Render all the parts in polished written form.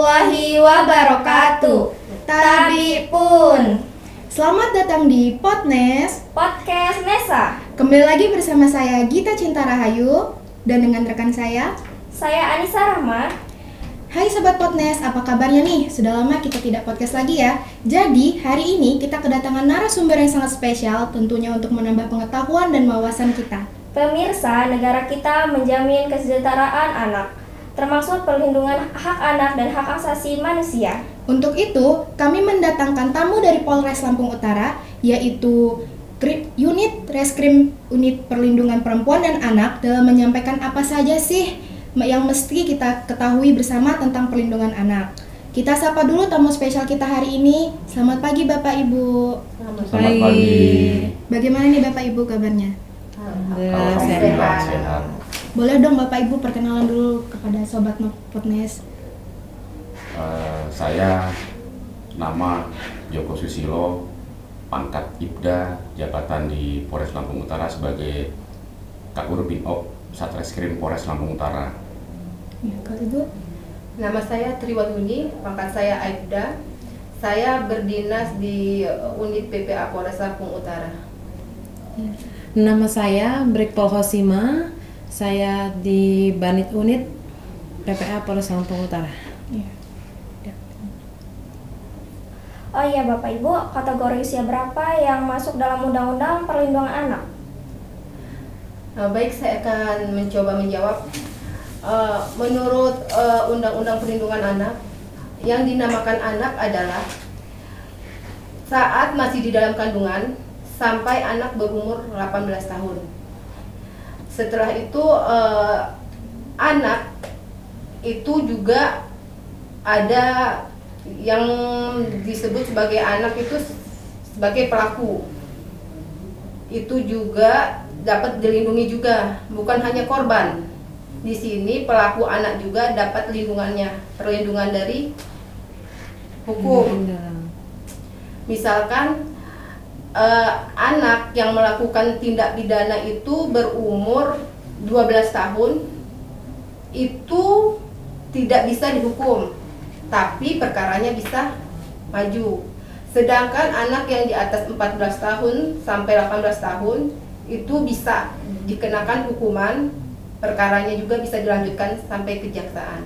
warahmatullahi wabarakatuh. Tabi pun. Selamat datang di Podnes Podcast Nesa. Kembali lagi bersama saya Gita Cinta Rahayu dan dengan rekan saya Anissa Rahma. Hai Sobat Podnes, apa kabarnya nih? Sudah lama kita tidak podcast lagi ya. Jadi hari ini kita kedatangan narasumber yang sangat spesial, tentunya untuk menambah pengetahuan dan wawasan kita. Pemirsa, negara kita menjamin kesejahteraan anak, termasuk perlindungan hak anak dan hak asasi manusia. Untuk itu, kami mendatangkan tamu dari Polres Lampung Utara, yaitu Unit Reskrim Unit Perlindungan Perempuan dan Anak, dalam menyampaikan apa saja sih yang mesti kita ketahui bersama tentang perlindungan anak. Kita sapa dulu tamu spesial kita hari ini. Selamat pagi Bapak Ibu. Selamat pagi. Bagaimana nih Bapak Ibu kabarnya? Alhamdulillah sehat. Boleh dong Bapak Ibu perkenalan dulu kepada Sobat Podnes. Saya nama Joko Susilo, pangkat Ibda, jabatan di Polres Lampung Utara sebagai Kabur Binop Satreskrim Polres Lampung Utara. Ya, kalau Ibu? Nama saya Triwaduni, pangkat saya Aibda. Saya berdinas di unit PPA Polres Lampung Utara. Ya. Nama saya Brigpol Hosima, saya di Banit Unit PPA Polres Lampung Utara. Ya. Oh iya Bapak Ibu, kategori usia berapa yang masuk dalam Undang-Undang Perlindungan Anak? Baik, saya akan mencoba menjawab. Menurut Undang-Undang Perlindungan Anak, yang dinamakan anak adalah saat masih di dalam kandungan sampai anak berumur 18 tahun. Setelah itu anak itu juga ada yang disebut sebagai anak itu sebagai pelaku. Itu juga dapat dilindungi juga, bukan hanya korban. Di sini pelaku anak juga dapat perlindungan dari hukum. Misalkan anak yang melakukan tindak pidana itu berumur 12 tahun, itu tidak bisa dihukum, tapi perkaranya bisa maju. Sedangkan anak yang di atas 14 tahun sampai 18 tahun itu bisa dikenakan hukuman, perkaranya juga bisa dilanjutkan sampai kejaksaan.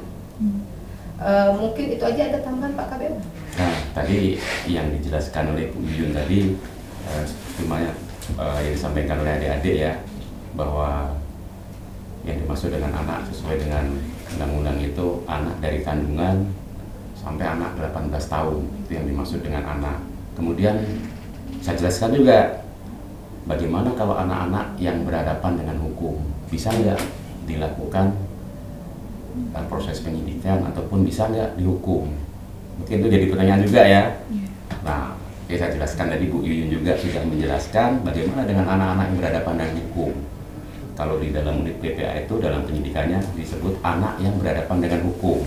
Mungkin itu aja, ada tambahan Pak KBM? Nah, tadi yang dijelaskan oleh Bu Yuyun tadi, semuanya yang disampaikan oleh adik-adik ya, bahwa yang dimaksud dengan anak sesuai dengan undang-undang itu anak dari kandungan sampai anak 18 tahun, itu yang dimaksud dengan anak. Kemudian saya jelaskan juga bagaimana kalau anak-anak yang berhadapan dengan hukum, bisa nggak dilakukan proses penyidikan ataupun bisa nggak dihukum. Mungkin itu jadi pertanyaan juga ya. Nah, saya jelaskan tadi, Bu Yuyun juga sudah menjelaskan bagaimana dengan anak-anak yang berhadapan dengan hukum. Kalau di dalam unit PPA itu dalam penyidikannya disebut anak yang berhadapan dengan hukum.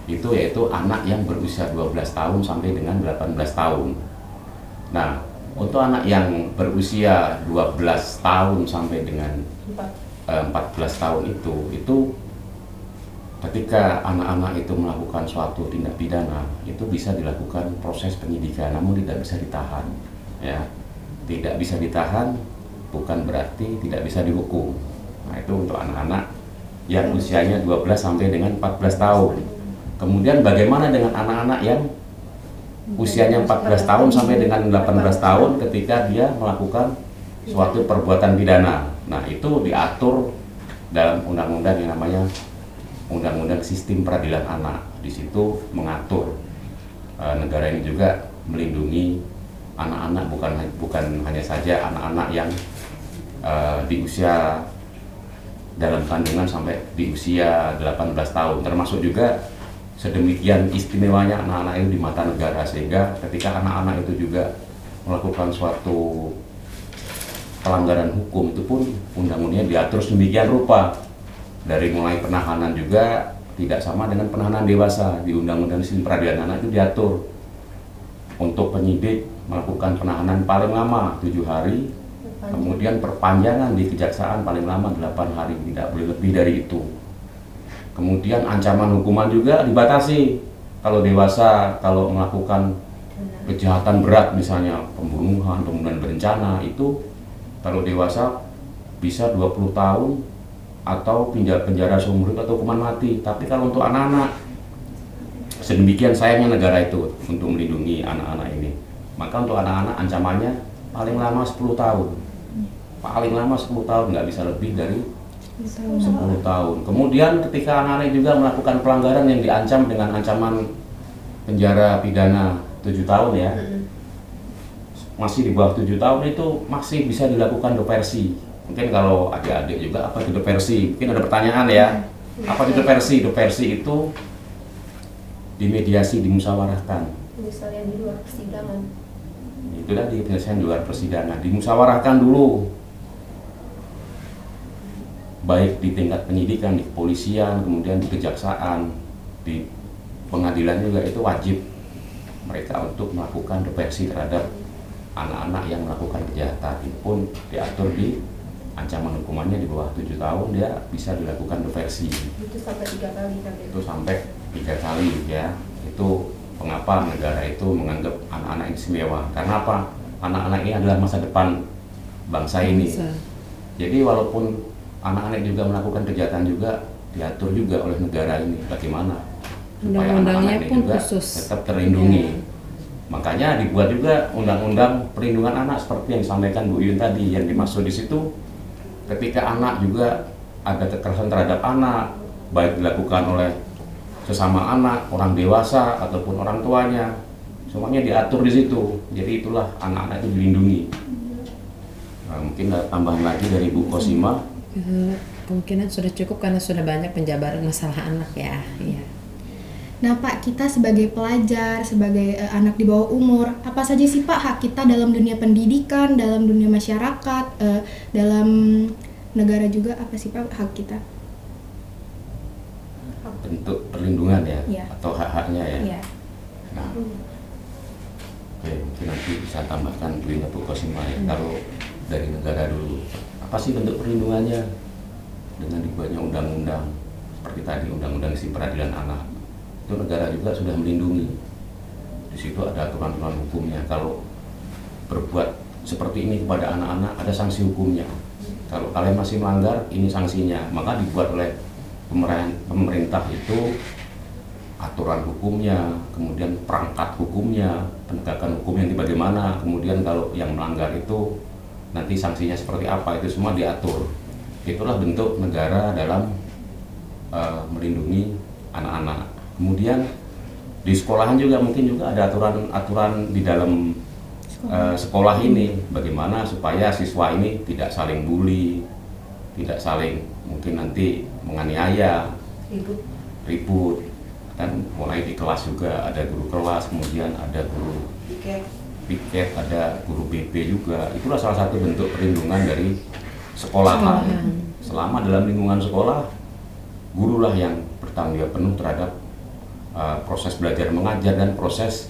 Itu yaitu anak yang berusia 12 tahun sampai dengan 18 tahun. Nah, untuk anak yang berusia 12 tahun sampai dengan 14 tahun itu ketika anak-anak itu melakukan suatu tindak pidana, itu bisa dilakukan proses penyidikan, namun tidak bisa ditahan. Ya, tidak bisa ditahan bukan berarti tidak bisa dihukum. Nah, itu untuk anak-anak yang usianya 12 sampai dengan 14 tahun. Kemudian bagaimana dengan anak-anak yang usianya 14 tahun sampai dengan 18 tahun ketika dia melakukan suatu perbuatan pidana? Nah, itu diatur dalam undang-undang yang namanya Undang-Undang Sistem Peradilan Anak. Di situ mengatur negara ini juga melindungi anak-anak, bukan hanya saja anak-anak yang di usia dalam kandungan sampai di usia 18 tahun, termasuk juga sedemikian istimewanya anak-anak itu di mata negara, sehingga ketika anak-anak itu juga melakukan suatu pelanggaran hukum, itu pun undang-undangnya diatur sedemikian rupa. Dari mulai penahanan juga tidak sama dengan penahanan dewasa. Di Undang-Undang Sistem Peradilan Anak itu diatur untuk penyidik melakukan penahanan paling lama 7 hari, kemudian perpanjangan di kejaksaan paling lama 8 hari, tidak boleh lebih dari itu. Kemudian ancaman hukuman juga dibatasi. kalau dewasa kalau melakukan kejahatan berat misalnya pembunuhan berencana itu kalau dewasa bisa 20 tahun atau penjara seumur hidup atau hukuman mati. Tapi kalau untuk anak-anak, sedemikian sayangnya negara itu untuk melindungi anak-anak ini. Maka untuk anak-anak ancamannya paling lama 10 tahun. Paling lama 10 tahun, nggak bisa lebih dari 10 tahun. Kemudian ketika anak-anak juga melakukan pelanggaran yang diancam dengan ancaman penjara pidana 7 tahun ya, masih di bawah 7 tahun itu masih bisa dilakukan diversi. Mungkin kalau adik-adik juga apa itu diversi? Mungkin ada pertanyaan ya. Apa itu diversi? Diversi itu dimediasi, dimusyawarahkan. Misalnya di luar persidangan. Itu tadi penyelesaian di luar persidangan, dimusyawarahkan dulu. Baik di tingkat penyidikan, di kepolisian, kemudian di kejaksaan, di pengadilan juga itu wajib mereka untuk melakukan diversi terhadap anak-anak yang melakukan kejahatan. Itu pun diatur di ancaman hukumannya di bawah 7 tahun dia bisa dilakukan diversi. Itu sampai 3 kali kan? Itu sampai 3 kali ya. Itu mengapa negara itu menganggap anak-anak ini istimewa. Karena apa? Anak-anak ini adalah masa depan bangsa ini. Jadi walaupun anak-anak juga melakukan kejahatan juga diatur juga oleh negara ini bagaimana supaya anak-anak ini juga tetap terlindungi. Makanya dibuat juga undang-undang perlindungan anak seperti yang disampaikan Bu Yun tadi. Yang dimaksud di situ ketika anak juga ada kekerasan terhadap anak, baik dilakukan oleh sesama anak, orang dewasa ataupun orang tuanya, semuanya diatur di situ. Jadi itulah anak-anak itu dilindungi. Nah, mungkin ada tambahan lagi dari Bu Kosima. Kemungkinan sudah cukup karena sudah banyak penjabaran masalah anak ya. Iya. Nah Pak, kita sebagai pelajar, sebagai anak di bawah umur, apa saja sih Pak hak kita dalam dunia pendidikan, dalam dunia masyarakat, dalam negara juga, apa sih Pak hak kita? Bentuk perlindungan ya, Ya. Atau hak-haknya ya. Ya. Nah, oke, mungkin nanti bisa tambahkan Bu Ina Bu Kosima ya. Kalau dari negara dulu, apa sih bentuk perlindungannya dengan dibuatnya undang-undang seperti tadi undang-undang sistem peradilan anak? Itu negara juga sudah melindungi. Di situ ada aturan-aturan hukumnya. Kalau berbuat seperti ini kepada anak-anak ada sanksi hukumnya. Kalau kalian masih melanggar, ini sanksinya. Maka dibuat oleh pemerintah itu aturan hukumnya, kemudian perangkat hukumnya, penegakan hukum yang bagaimana, kemudian kalau yang melanggar itu nanti sanksinya seperti apa, itu semua diatur. Itulah bentuk negara dalam melindungi anak-anak. Kemudian di sekolahan juga mungkin juga ada aturan-aturan di dalam sekolah ini, bagaimana supaya siswa ini tidak saling bully, tidak saling mungkin nanti menganiaya, ribut. Dan mulai di kelas juga ada guru kelas, kemudian ada guru piket, ada guru BP juga. Itulah salah satu bentuk perlindungan dari sekolahan. Selama dalam lingkungan sekolah, gurulah yang bertanggung jawab penuh terhadap proses belajar mengajar dan proses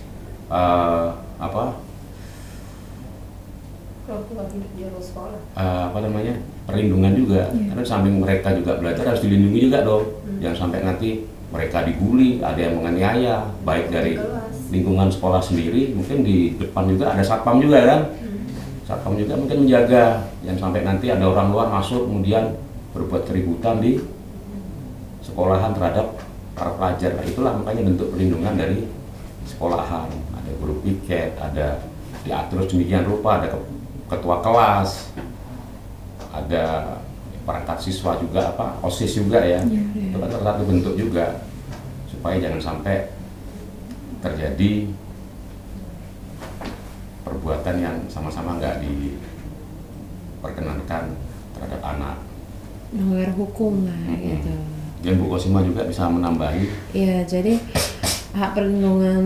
perlindungan juga. Karena samping mereka juga belajar harus dilindungi juga dong. Jangan sampai nanti mereka dibully, ada yang menganiaya, baik dari lingkungan sekolah sendiri, mungkin di depan juga ada satpam juga kan. Satpam juga mungkin menjaga, jangan sampai nanti ada orang luar masuk kemudian berbuat keributan di sekolahan terhadap para pelajar. Nah, itulah makanya bentuk perlindungan dari sekolahan. Ada guru piket, ada diatur sedemikian rupa, ada ketua kelas, ada perangkat siswa juga, OSIS juga ya. Itu kan salah satu bentuk juga supaya jangan sampai terjadi perbuatan yang sama-sama nggak diperkenankan terhadap anak. Melanggar hukum lah gitu. Dan Bu Kosima juga bisa menambahi. Iya, jadi hak perlindungan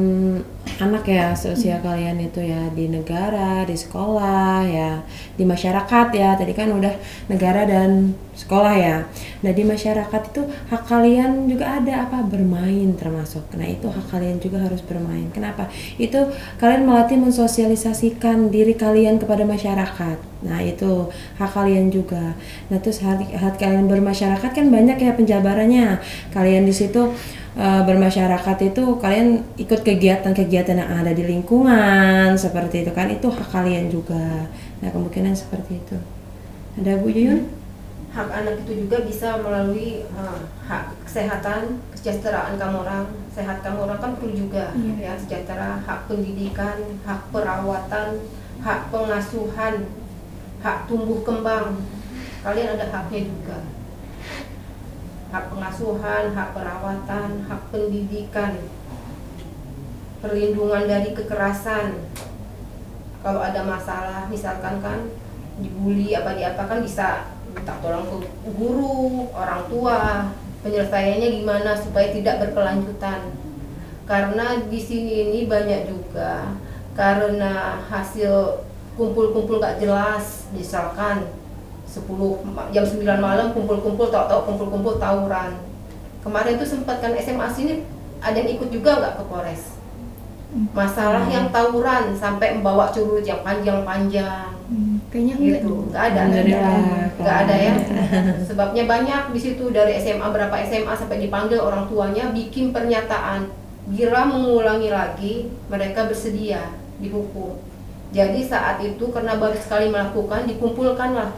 anak ya seusia kalian itu ya di negara, di sekolah ya, di masyarakat ya. Tadi kan udah negara dan sekolah ya. Nah di masyarakat itu hak kalian juga ada bermain termasuk. Nah itu hak kalian juga harus bermain. Kenapa? Itu kalian melatih mensosialisasikan diri kalian kepada masyarakat. Nah itu hak kalian juga. Nah terus hak kalian bermasyarakat kan banyak ya penjabarannya. Kalian di situ bermasyarakat itu kalian ikut kegiatan-kegiatan yang ada di lingkungan seperti itu kan, itu hak kalian juga. Nah kemungkinan seperti itu. Ada Bu Yuyun? Hak anak itu juga bisa melalui hak kesehatan, kesejahteraan kamu orang. Sehat kamu orang kan perlu juga ya, sejahtera, hak pendidikan, hak perawatan, hak pengasuhan, hak tumbuh kembang. Kalian ada haknya juga. Hak pengasuhan, hak perawatan, hak pendidikan, perlindungan dari kekerasan. Kalau ada masalah, misalkan kan dibully apa kan bisa minta tolong ke guru, orang tua, penyelesaiannya gimana supaya tidak berkelanjutan. Karena di sini ini banyak juga karena hasil kumpul-kumpul gak jelas, misalkan 10 jam 9 malam kumpul-kumpul, tahu-tahu kumpul-kumpul tawuran. Kemarin tuh sempat kan SMA sini ada yang ikut juga nggak ke Polres. Masalah yang tawuran sampai membawa curut yang panjang-panjang. Kayaknya enggak Gitu, deh. nggak ada, nggak ada ya. Sebabnya banyak di situ, dari SMA berapa SMA sampai dipanggil orang tuanya bikin pernyataan, bila mengulangi lagi mereka bersedia dihukum. Jadi saat itu karena baru sekali melakukan, dikumpulkanlah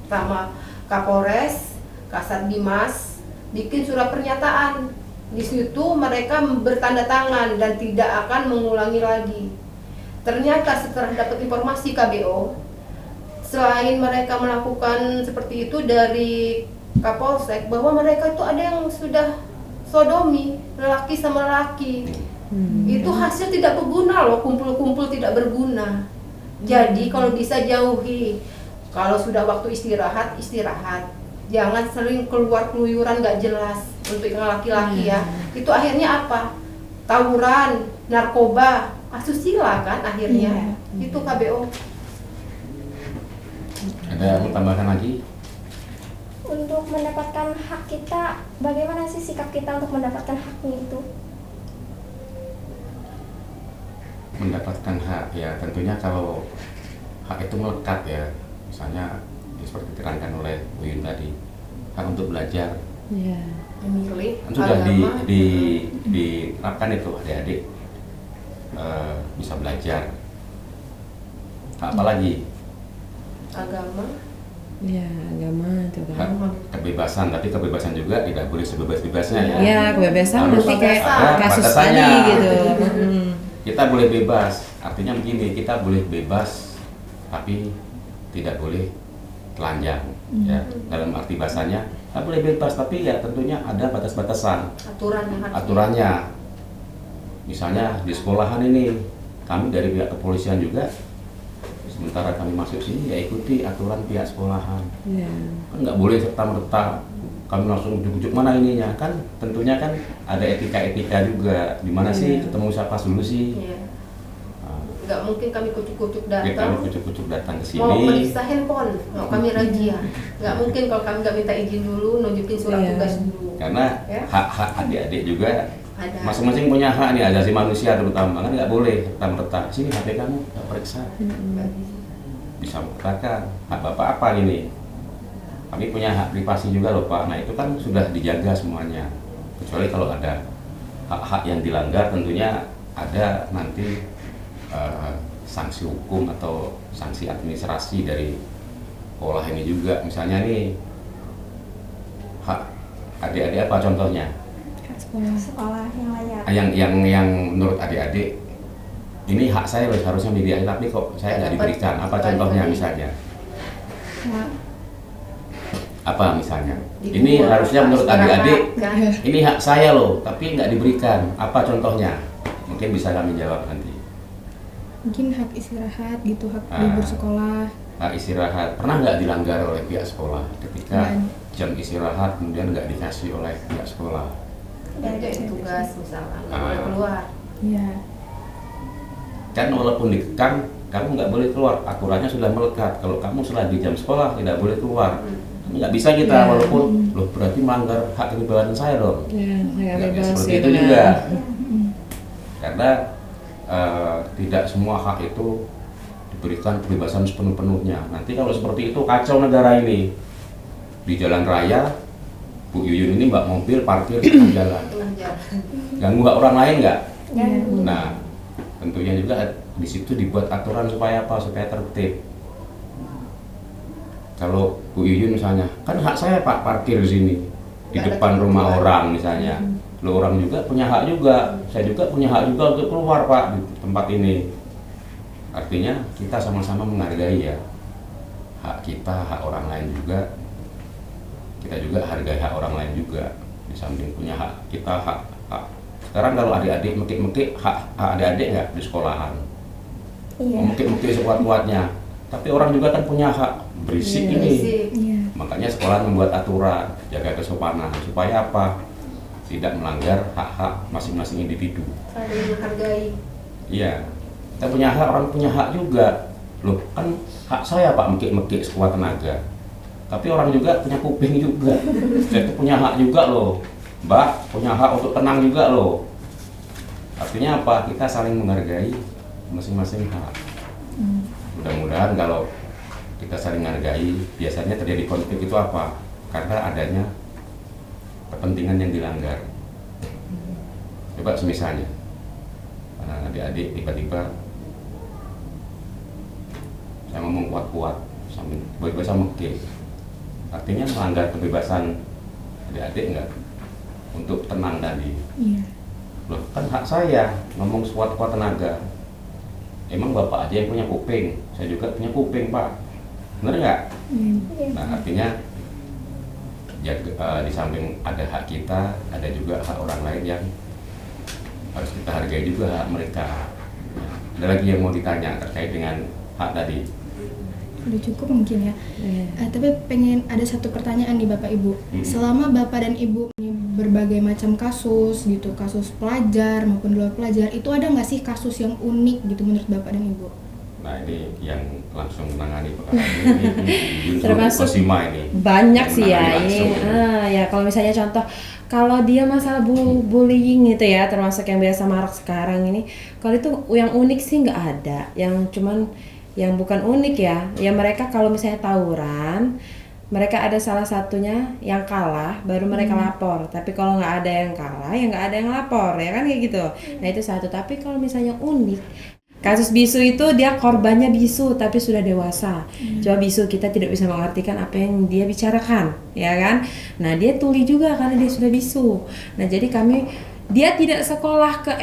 sama Kapolres, Kasat Dimas, bikin surat pernyataan. Di situ mereka bertanda tangan dan tidak akan mengulangi lagi. Ternyata setelah dapat informasi KBO, selain mereka melakukan seperti itu dari Kapolsek, bahwa mereka itu ada yang sudah sodomi, lelaki sama lelaki. Itu hasil tidak berguna loh, kumpul-kumpul tidak berguna. Jadi kalau bisa jauhi. Kalau sudah waktu istirahat, istirahat. Jangan sering keluar keluyuran gak jelas untuk yang laki-laki ya. Itu akhirnya apa? Tawuran, narkoba, asusila kan akhirnya. Itu KBO. Ada mau tambahkan lagi? Untuk mendapatkan hak kita, bagaimana sih sikap kita untuk mendapatkan haknya itu? Mendapatkan hak ya tentunya kalau hak itu melekat ya, misalnya seperti diterangkan oleh Bu Yun tadi, hak untuk belajar Memilih kan sudah agama. diterapkan itu adik-adik bisa belajar. Hak apa lagi? Agama. Ya, agama itu Hak kan. kebebasan, tapi kebebasan juga tidak boleh sebebas-bebasnya ya. Ya, kebebasan Harus nanti kayak ada kasus batasannya. tadi gitu. Kita boleh bebas, artinya begini, kita boleh bebas tapi tidak boleh telanjang ya. Dalam arti bahasanya kita boleh bebas tapi ya tentunya ada batas-batasan, aturannya. Misalnya di sekolahan ini kami dari pihak kepolisian juga, sementara kami masuk sini ya ikuti aturan pihak sekolahan. Kan nggak boleh serta-merta kami langsung ujuk-ujuk mana ininya, kan tentunya kan ada etika-etika juga, di mana sih ketemu siapa dulu sih. Nggak mungkin kami kucuk-kucuk Kami datang kucuk-kucuk datang ke mau sini. periksa handphone, mau kami razia. Nggak mungkin kalau kami nggak minta izin dulu, nunjukin surat tugas dulu. Karena Ya. hak-hak adik-adik juga Ada. masing-masing punya hak nih, asasi manusia terutama, kan nggak boleh serta-merta sini HP kamu nggak periksa. Bisa mengatakan hak bapak apa ini, kami punya hak privasi juga loh Pak. Nah itu kan sudah dijaga semuanya, kecuali kalau ada hak-hak yang dilanggar tentunya ada nanti sanksi hukum atau sanksi administrasi dari sekolah ini juga. Misalnya nih hak adik-adik apa contohnya? Sekolah yang layak. Yang menurut adik-adik ini hak saya loh, harusnya dibiayai tapi kok saya nggak diberikan. Apa contohnya misalnya? Apa misalnya? Ini harusnya menurut adik-adik ini hak saya loh, tapi nggak diberikan. Apa contohnya? Mungkin bisa kami jawab nanti. Mungkin hak istirahat gitu, hak libur sekolah. Hak istirahat pernah nggak dilanggar oleh pihak sekolah ketika jam istirahat kemudian nggak dikasih oleh pihak sekolah? Kerjain tugas misalkan, nggak boleh keluar. Iya. Kan walaupun dikekang, kamu nggak boleh keluar. Aturannya sudah melekat. Kalau kamu selagi jam sekolah tidak boleh keluar. Nggak bisa kita walaupun loh berarti melanggar hak kebebasan saya dong. Nggak bisa seperti itu juga. Karena tidak semua hak itu diberikan kebebasan sepenuh-penuhnya. Nanti kalau seperti itu kacau negara ini. Di jalan raya, Bu Yuyun ini mbak mobil parkir di tengah jalan. Ganggu hak orang lain nggak? Ganggu. Nah, tentunya juga di situ dibuat aturan supaya apa? Supaya tertib. Kalau Bu Yuyun misalnya, kan hak saya Pak parkir di sini di depan rumah orang misalnya. Lo orang juga punya hak juga, saya juga punya hak juga untuk keluar Pak di tempat ini. Artinya kita sama-sama menghargai ya hak kita, hak orang lain juga. Kita juga hargai hak orang lain juga. Di samping punya hak kita, hak. Sekarang kalau adik-adik mekik-mekik hak adik-adik nggak di sekolahan? Iya. Mekik-mekik sekuat-kuatnya. Tapi orang juga kan punya hak berisik ini. Iya. Makanya sekolah membuat aturan, jaga kesopanan supaya apa? Tidak melanggar hak-hak masing-masing individu. Saling menghargai. Iya, kita punya hak, orang punya hak juga. Loh, kan hak saya Pak mekik-mekik sekuat tenaga. Tapi orang juga punya kuping juga. Saya tuh punya hak juga loh. Mbak punya hak untuk tenang juga loh. Artinya apa? Kita saling menghargai masing-masing hak. Mudah-mudahan kalau kita saling menghargai, biasanya terjadi konflik itu apa? Karena adanya kepentingan yang dilanggar. Coba semisalnya adik-adik tiba-tiba saya ngomong kuat-kuat sambil tiba-tiba saya mekik, artinya melanggar kebebasan adik-adik enggak untuk tenang tadi. Iya. Loh, kan hak saya ngomong sekuat-kuat tenaga. Emang bapak aja yang punya kuping, saya juga punya kuping Pak, bener nggak? Nah artinya di samping ada hak kita, ada juga hak orang lain yang harus kita hargai juga hak mereka. Ada lagi yang mau ditanya terkait dengan hak tadi? Udah cukup mungkin ya. Tapi pengen ada satu pertanyaan nih Bapak Ibu. Selama Bapak dan Ibu punya berbagai macam kasus gitu, kasus pelajar maupun di luar pelajar, itu ada nggak sih kasus yang unik gitu menurut Bapak dan Ibu? Nah ini yang langsung menangani perkara ini Termasuk Kosima ini. Banyak Yang sih ya menangani ini. langsung. Ya kalau misalnya contoh, kalau dia masalah bullying gitu ya, termasuk yang biasa marak sekarang ini. Kalau itu yang unik sih nggak ada. Yang cuman yang bukan unik ya mereka kalau misalnya tawuran, mereka ada salah satunya yang kalah baru mereka lapor. Tapi kalau nggak ada yang kalah ya nggak ada yang lapor, ya kan kayak gitu. Nah itu satu. Tapi kalau misalnya unik, kasus bisu itu dia korbannya bisu tapi sudah dewasa. Coba bisu kita tidak bisa mengartikan apa yang dia bicarakan, ya kan? Nah dia tuli juga karena dia sudah bisu. Nah jadi dia tidak sekolah ke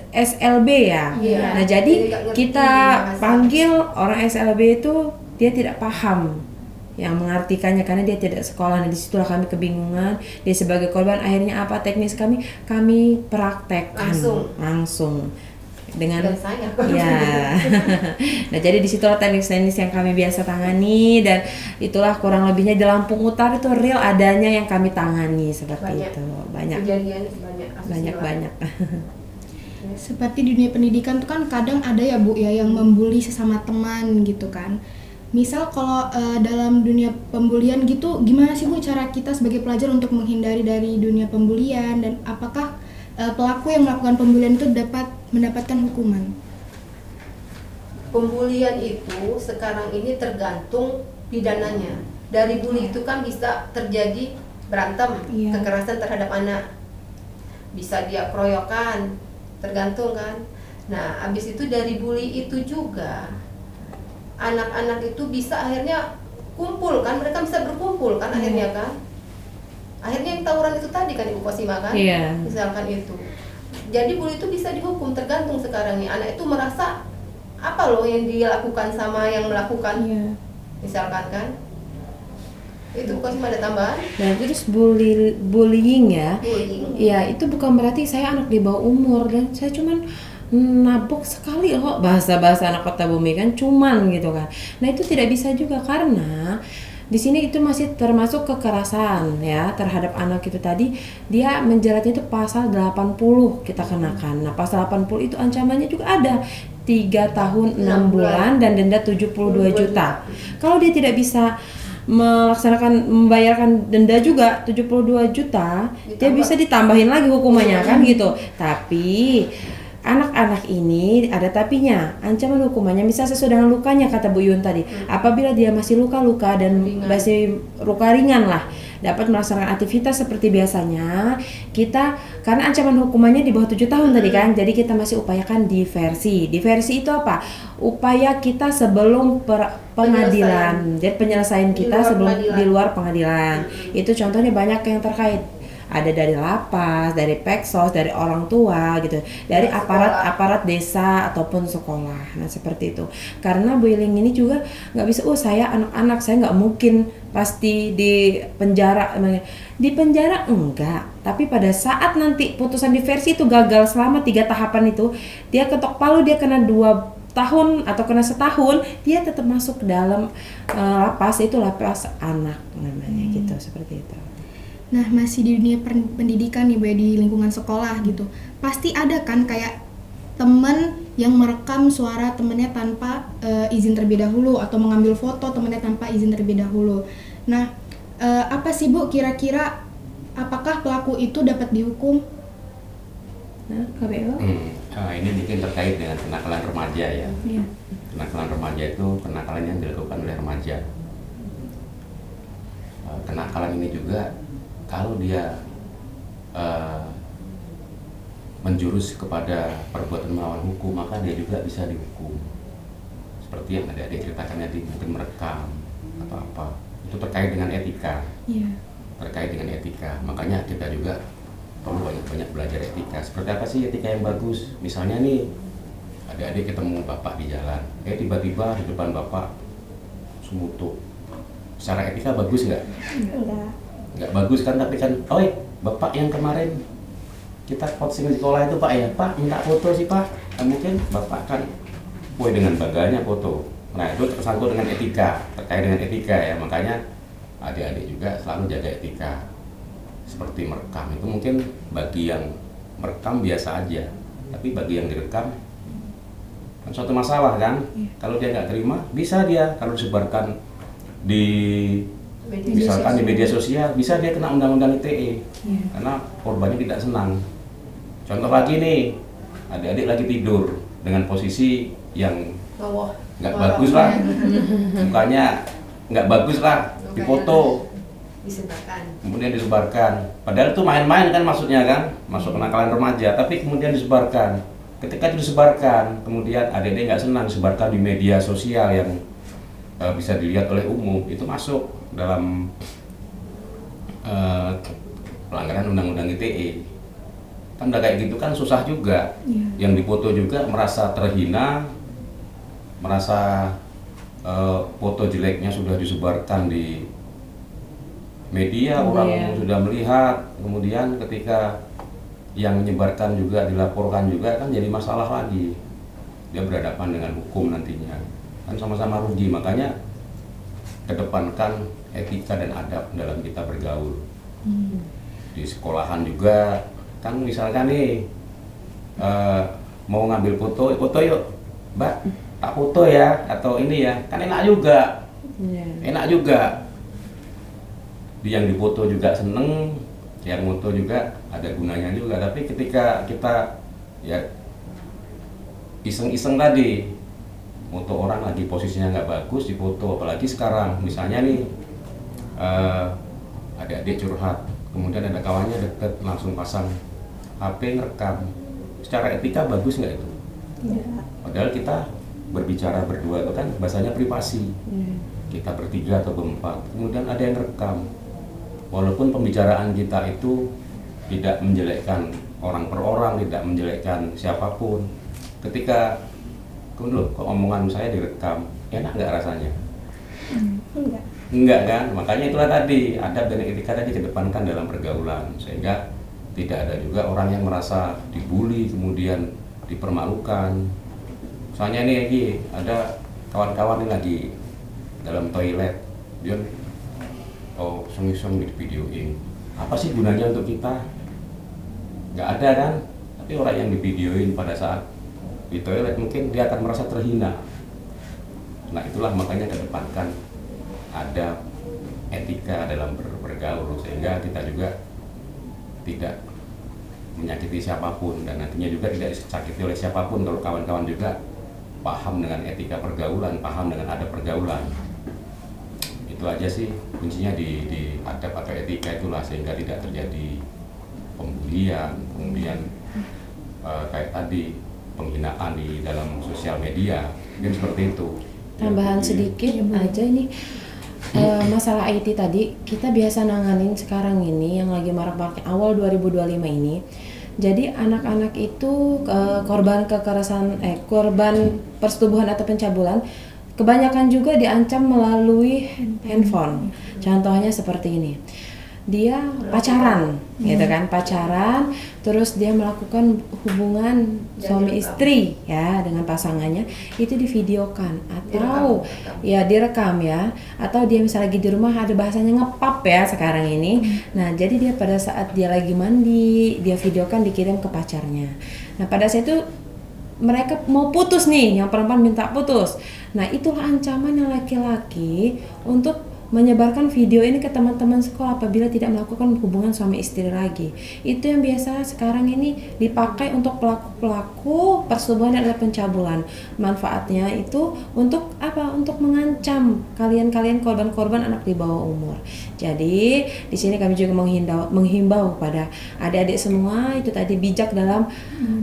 SLB ya. Iya. Nah jadi Jadi nggak ngerti kita bahasa. panggil orang SLB itu dia tidak paham yang mengartikannya karena dia tidak sekolah. Nah disitulah kami kebingungan. Dia sebagai korban akhirnya apa teknis kami praktekkan langsung dengan Dan saya. ya. Nah jadi disitulah teknis-teknis yang kami biasa tangani, dan itulah kurang lebihnya di Lampung Utara itu real adanya yang kami tangani seperti Banyak. itu. Banyak Kejadian banyak. kasus banyak. Seperti di dunia pendidikan tuh kan kadang ada ya Bu ya yang membuli sesama teman gitu kan. Misal kalau dalam dunia pembulian gitu, gimana sih Bu cara kita sebagai pelajar untuk menghindari dari dunia pembulian, dan apakah pelaku yang melakukan pembulian itu dapat mendapatkan hukuman? Pembulian itu sekarang ini tergantung pidananya. Dari bully itu kan bisa terjadi berantem, Iya. kekerasan terhadap anak. Bisa dia keroyokan, tergantung kan. Nah, habis itu dari bully itu juga anak-anak itu bisa akhirnya kumpul kan, mereka bisa berkumpul kan akhirnya kan. Akhirnya yang tawuran itu tadi kan Ibu Kosima kan, Iya. misalkan itu. Jadi bully itu bisa dihukum, tergantung sekarang nih anak itu merasa apa loh yang dilakukan sama yang melakukan, Iya. misalkan kan. Itu Bu Kosima ada tambahan? Dan terus bullying ya. Bullying. Iya, itu bukan berarti saya anak di bawah umur dan saya cuman nabok sekali loh, bahasa-bahasa anak kota bumi kan cuman gitu kan. Nah, itu tidak bisa juga karena di sini itu masih termasuk kekerasan ya terhadap anak itu tadi. Dia menjeratnya itu pasal 80 kita kenakan. Nah, pasal 80 itu ancamannya juga ada 3 tahun 6 bulan dan denda 72 juta. Kalau dia tidak bisa membayarkan denda juga 72 juta, dia bisa ditambahin lagi hukumannya kan gitu. Tapi anak-anak ini ada tapinya, ancaman hukumannya misal sesuai dengan lukanya kata Bu Yun tadi. Apabila dia masih luka-luka dan masih luka ringan lah, dapat melaksanakan aktivitas seperti biasanya, kita karena ancaman hukumannya di bawah 7 tahun tadi kan, jadi kita masih upayakan diversi. Diversi itu apa? Upaya kita sebelum pengadilan. Jadi penyelesaian kita di luar pengadilan. Itu contohnya banyak yang terkait. Ada dari lapas, dari peksos, dari orang tua gitu, dari aparat desa ataupun sekolah. Nah seperti itu. Karena Bu Iling ini juga nggak bisa, saya anak-anak saya nggak mungkin pasti di penjara. Di penjara enggak, tapi pada saat nanti putusan diversi itu gagal selama 3 tahapan itu, dia ketok palu, dia kena 2 tahun atau kena setahun, dia tetap masuk ke dalam lapas, itu lapas anak namanya gitu, seperti itu. Nah, masih di dunia pendidikan nih, Bu, di lingkungan sekolah gitu. Pasti ada kan kayak temen yang merekam suara temennya tanpa izin terlebih dahulu, atau mengambil foto temennya tanpa izin terlebih dahulu. Nah, apa sih Bu kira-kira, apakah pelaku itu dapat dihukum? Nah, KBO? Ini mungkin terkait dengan kenakalan remaja ya. Iya. Kenakalan remaja itu kenakalan yang dilakukan oleh remaja. Kenakalan ini juga kalau dia menjurus kepada perbuatan melawan hukum, maka dia juga bisa dihukum. Seperti yang ada ceritakan tadi, mungkin merekam atau apa. Itu terkait dengan etika. Iya. Terkait dengan etika. Makanya kita juga perlu banyak belajar etika. Seperti apa sih etika yang bagus? Misalnya nih, adik-adik ketemu bapak di jalan, tiba-tiba di depan bapak sumutu. Secara etika bagus nggak? Nggak bagus kan, tapi kan, bapak yang kemarin kita coaching di sekolah itu Pak ya, Pak minta foto sih Pak. Mungkin bapak kan, dengan bangganya foto. Nah itu tersangkut dengan etika, terkait dengan etika ya, makanya adik-adik juga selalu jaga etika. Seperti merekam itu mungkin bagi yang merekam biasa aja, tapi bagi yang direkam kan suatu masalah kan. Kalau dia nggak terima, bisa dia kalau disebarkan di misalkan di media sosial, bisa dia kena undang-undang ITE karena korbannya tidak senang. Contoh lagi nih, adik-adik lagi tidur dengan posisi yang nggak bagus lah, mukanya nggak bagus lah, difoto, kemudian disebarkan. Padahal itu main-main kan maksudnya kan, masuk kenakalan remaja, tapi kemudian disebarkan. Ketika itu disebarkan, kemudian adik-adik nggak senang, disebarkan di media sosial yang bisa dilihat oleh umum, itu masuk dalam pelanggaran undang-undang ITE. Kan udah kayak gitu kan susah juga. Yang difoto juga merasa terhina, merasa foto jeleknya sudah disebarkan di media, orang sudah melihat, kemudian ketika yang menyebarkan juga dilaporkan juga kan jadi masalah lagi. Dia berhadapan dengan hukum nantinya, kan sama-sama rugi. Makanya kedepankan etika dan adab dalam kita bergaul. Di sekolahan juga kan, misalkan nih mau ngambil foto yuk Mbak, tak foto ya, atau ini ya, kan enak juga. Enak juga, yang difoto juga seneng, yang foto juga ada gunanya juga. Tapi ketika kita ya iseng-iseng tadi, foto orang lagi posisinya nggak bagus difoto, apalagi sekarang misalnya nih adik-adik curhat, kemudian ada kawannya deket langsung pasang HP ngerekam, secara etika bagus nggak itu? Padahal kita berbicara berdua itu kan bahasanya privasi, kita bertiga atau berempat, kemudian ada yang rekam. Walaupun pembicaraan kita itu tidak menjelekkan orang per orang, tidak menjelekkan siapapun, ketika kok omongan saya direkam, enak nggak rasanya? Enggak kan? Makanya itulah tadi, adab dan etika tadi kedepankan dalam pergaulan, sehingga tidak ada juga orang yang merasa dibully kemudian dipermalukan. Misalnya nih lagi ada kawan-kawan ini lagi dalam toilet, dia seng-seng di videoin. Apa sih gunanya untuk kita? Nggak ada kan? Tapi orang yang di videoin pada saat di toilet mungkin dia akan merasa terhina. Nah itulah makanya kedepankan ada etika dalam bergaul, sehingga kita juga tidak menyakiti siapapun, dan nantinya juga tidak disakiti oleh siapapun kalau kawan-kawan juga paham dengan etika pergaulan, paham dengan adab pergaulan. Itu aja sih kuncinya di adab atau etika itulah, sehingga tidak terjadi pembulian, kemudian kayak tadi penghinaan di dalam sosial media, mungkin seperti itu. Tambahan sedikit aja ini, masalah IT tadi kita biasa nanganin sekarang ini yang lagi marak-marak awal 2025 ini. Jadi anak-anak itu korban kekerasan, korban persetubuhan atau pencabulan, kebanyakan juga diancam melalui handphone. Contohnya seperti ini. Dia pacaran, gitu kan, pacaran, terus dia melakukan hubungan suami istri ya dengan pasangannya, itu divideokan atau ya direkam ya, atau dia misalnya lagi di rumah, ada bahasanya ngepap ya sekarang ini. Nah, jadi dia pada saat dia lagi mandi, dia videokan, dikirim ke pacarnya. Nah, pada saat itu mereka mau putus nih, yang perempuan minta putus. Nah, itulah ancaman yang laki-laki untuk menyebarkan video ini ke teman-teman sekolah apabila tidak melakukan hubungan suami istri lagi. Itu yang biasa sekarang ini dipakai untuk pelaku-pelaku persetubuhan dan pencabulan. Manfaatnya itu untuk apa? Untuk mengancam kalian-kalian korban-korban anak di bawah umur. Jadi di sini kami juga menghimbau pada adik-adik semua itu tadi bijak dalam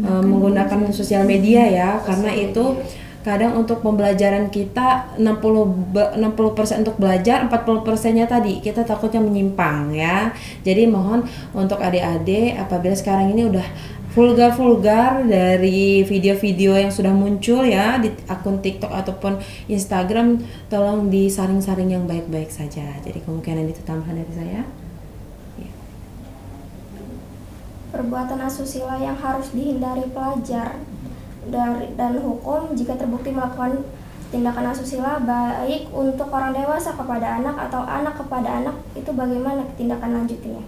menggunakan sosial media ya, karena itu kadang untuk pembelajaran kita 60% untuk belajar, 40%-nya tadi kita takutnya menyimpang ya. Jadi mohon untuk adik-adik apabila sekarang ini udah vulgar dari video-video yang sudah muncul ya di akun TikTok ataupun Instagram, tolong disaring-saring yang baik-baik saja. Jadi kemungkinan itu tambahan dari saya. Ya. Perbuatan asusila yang harus dihindari pelajar dan hukum jika terbukti melakukan tindakan asusila, baik untuk orang dewasa kepada anak atau anak kepada anak, itu bagaimana tindakan lanjutnya?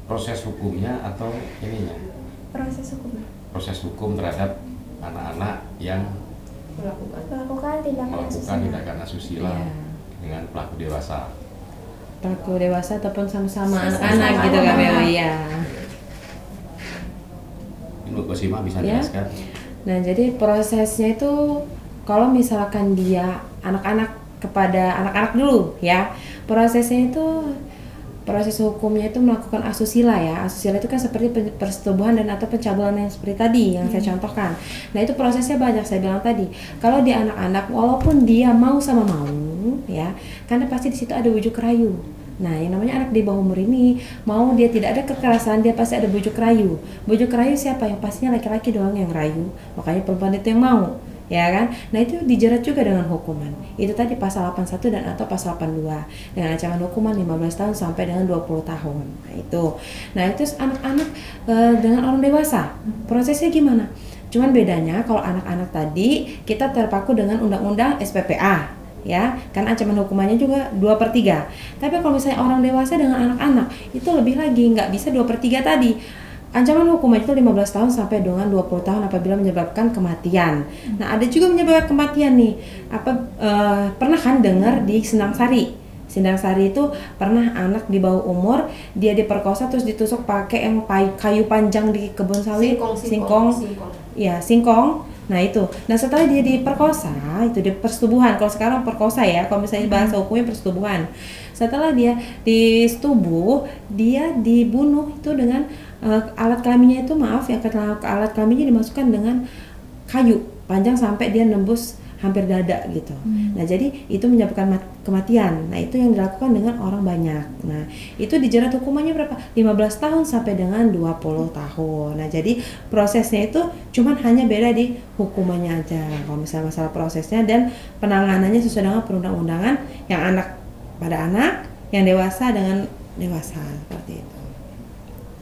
Proses hukumnya atau ininya? Proses hukum. Proses hukum terhadap anak-anak yang Melakukan tindakan asusila Ya. dengan pelaku dewasa. Pelaku dewasa ataupun sama-sama anak-anak gitu kan ya. Iya. Ini Bu Sima bisa Ya. jelaskan? Nah, jadi prosesnya itu kalau misalkan dia anak-anak kepada anak-anak dulu ya. Prosesnya itu proses hukumnya itu melakukan asusila ya. Asusila itu kan seperti persetubuhan dan atau pencabulan yang seperti tadi yang saya contohkan. Nah, itu prosesnya banyak saya bilang tadi. Kalau di anak-anak walaupun dia mau sama mau ya, karena pasti di situ ada bujuk rayu. Nah, yang namanya anak di bawah umur ini, mau dia tidak ada kekerasan, dia pasti ada bujuk rayu. Bujuk rayu siapa? Yang pastinya laki-laki doang yang rayu. Makanya perempuan itu yang mau, ya kan? Nah, itu dijerat juga dengan hukuman. Itu tadi pasal 81 dan atau pasal 82 dengan ancaman hukuman 15 tahun sampai dengan 20 tahun. Nah, itu. Nah, itu anak-anak dengan orang dewasa. Prosesnya gimana? Cuman bedanya kalau anak-anak tadi kita terpaku dengan undang-undang SPPA. Ya, karena ancaman hukumannya juga 2/3. Tapi kalau misalnya orang dewasa dengan anak-anak itu lebih lagi, nggak bisa 2/3 tadi. Ancaman hukuman itu 15 tahun sampai dengan 20 tahun apabila menyebabkan kematian. Nah, ada juga menyebabkan kematian nih. Pernah kan dengar di Sendang Sari? Sendang Sari itu pernah anak di bawah umur dia diperkosa terus ditusuk pakai yang kayu panjang di kebun sawit, singkong. Ya, singkong. Nah, itu. Nah, setelah dia diperkosa, itu dia persetubuhan. Kalau sekarang perkosa ya, kalau misalnya bahasa hukumnya persetubuhan. Setelah dia disetubuh, dia dibunuh itu dengan alat kelaminnya itu alat kelaminnya dimasukkan dengan kayu panjang sampai dia nembus hampir dada gitu. Nah, jadi itu menyebabkan kematian. Nah, itu yang dilakukan dengan orang banyak. Nah, itu dijerat hukumannya berapa? 15 tahun sampai dengan 20 tahun. Nah, jadi prosesnya itu cuman hanya beda di hukumannya aja. Kalau misalnya masalah prosesnya dan penanganannya sesuai dengan perundang-undangan, yang anak pada anak, yang dewasa dengan dewasa, seperti itu.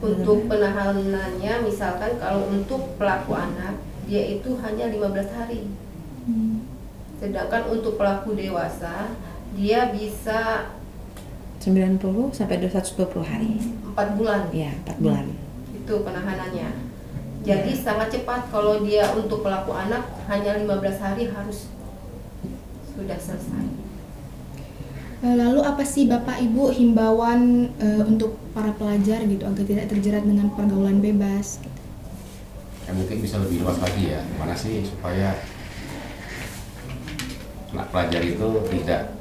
Untuk penahanannya misalkan kalau untuk pelaku anak dia itu hanya 15 hari. Sedangkan untuk pelaku dewasa dia bisa 90 sampai 220 hari. 4 bulan. Iya, 4 bulan. Itu penahanannya. Jadi sangat cepat. Kalau dia untuk pelaku anak hanya 15 hari harus sudah selesai. Lalu apa sih Bapak Ibu himbauan untuk para pelajar gitu agar tidak terjerat dengan pergaulan bebas? Gitu. Ya mungkin bisa lebih luas lagi ya, gimana sih supaya anak pelajar itu tidak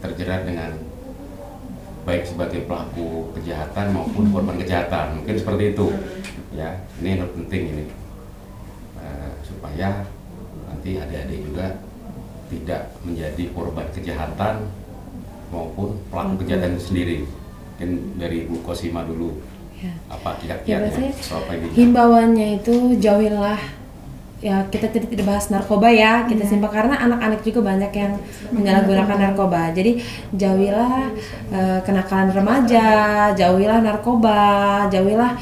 terjerat dengan baik sebagai pelaku kejahatan maupun korban kejahatan, mungkin seperti itu ya. Ini yang penting ini supaya nanti adik-adik juga tidak menjadi korban kejahatan maupun pelaku kejahatan itu sendiri. Mungkin dari Bu Kosima dulu. Ya. Apa Ya, kiat-kiatnya? biasanya Apa ini? himbauannya itu jauhilah, ya kita tidak bahas narkoba ya, kita simpel karena anak-anak juga banyak yang menyalahgunakan narkoba. Jadi jauhilah kenakalan remaja, jauhilah narkoba, jauhilah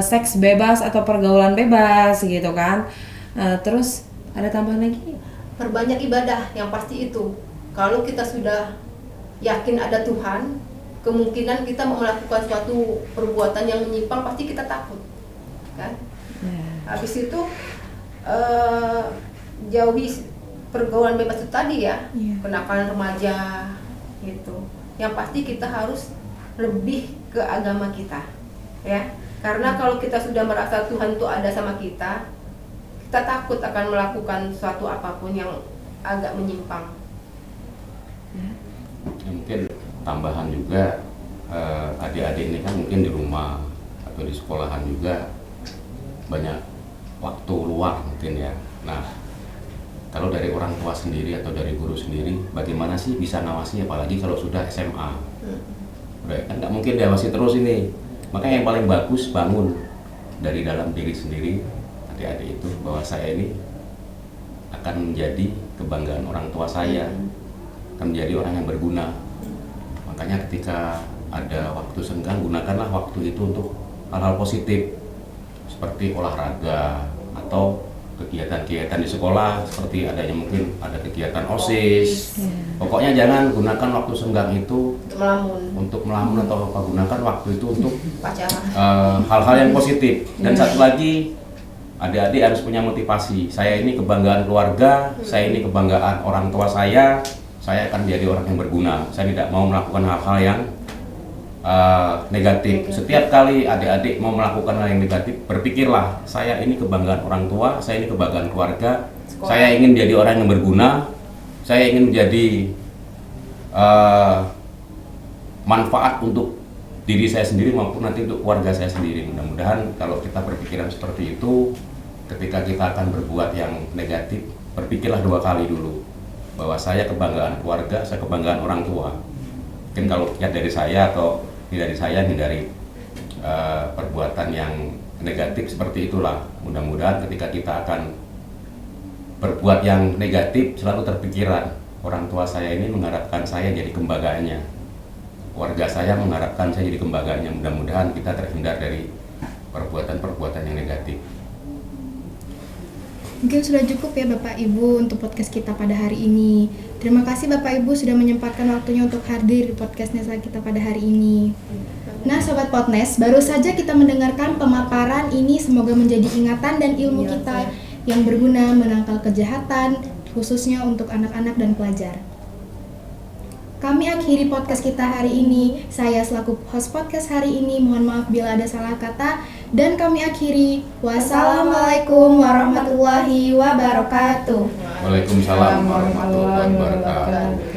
seks bebas atau pergaulan bebas gitu kan. Terus ada tambahan lagi? Perbanyak ibadah, yang pasti itu. Kalau kita sudah yakin ada Tuhan, kemungkinan kita mau melakukan suatu perbuatan yang menyimpang pasti kita takut, kan? Ya. Habis itu jauhi pergaulan bebas itu tadi ya, kenakalan remaja gitu. Yang pasti kita harus lebih ke agama kita, ya. Karena kalau kita sudah merasa Tuhan itu ada sama kita takut akan melakukan suatu apapun yang agak menyimpang. Ya, mungkin tambahan juga adik-adik ini kan mungkin di rumah atau di sekolahan juga banyak waktu luang mungkin ya. Nah, kalau dari orang tua sendiri atau dari guru sendiri, bagaimana sih bisa ngawasi, apalagi kalau sudah SMA? Udah kan nggak mungkin diawasi terus ini. Makanya yang paling bagus bangun dari dalam diri sendiri, adik-adik itu, bahwa saya ini akan menjadi kebanggaan orang tua saya, akan menjadi orang yang berguna. Makanya ketika ada waktu senggang, gunakanlah waktu itu untuk hal-hal positif seperti olahraga atau kegiatan-kegiatan di sekolah, seperti adanya mungkin ada kegiatan OSIS. Pokoknya jangan gunakan waktu senggang itu untuk melamun atau apa, gunakan waktu itu untuk hal-hal yang positif. Dan satu lagi, adik-adik harus punya motivasi. Saya ini kebanggaan keluarga, saya ini kebanggaan orang tua saya akan menjadi orang yang berguna. Saya tidak mau melakukan hal-hal yang negatif. Setiap kali adik-adik mau melakukan hal yang negatif, berpikirlah, saya ini kebanggaan orang tua, saya ini kebanggaan keluarga, saya ingin menjadi orang yang berguna, saya ingin menjadi manfaat untuk diri saya sendiri maupun nanti untuk keluarga saya sendiri. Mudah-mudahan kalau kita berpikiran seperti itu, ketika kita akan berbuat yang negatif, berpikirlah 2 kali dulu, bahwa saya kebanggaan keluarga, saya kebanggaan orang tua. Mungkin kalau lihat dari saya atau dari saya, hindari perbuatan yang negatif seperti itulah. Mudah-mudahan ketika kita akan berbuat yang negatif, selalu terpikiran, orang tua saya ini mengharapkan saya jadi kebanggaannya, keluarga saya mengharapkan saya jadi kebanggaannya. Mudah-mudahan kita terhindar dari perbuatan-perbuatan yang negatif. Mungkin sudah cukup ya Bapak Ibu untuk podcast kita pada hari ini. Terima kasih Bapak Ibu sudah menyempatkan waktunya untuk hadir di podcast Nesa kita pada hari ini. Nah Sobat Podnes, baru saja kita mendengarkan pemaparan ini, semoga menjadi ingatan dan ilmu kita yang berguna menangkal kejahatan, khususnya untuk anak-anak dan pelajar. Kami akhiri podcast kita hari ini. Saya selaku host podcast hari ini, mohon maaf bila ada salah kata. Dan kami akhiri. Wassalamualaikum warahmatullahi wabarakatuh. Waalaikumsalam warahmatullahi wabarakatuh.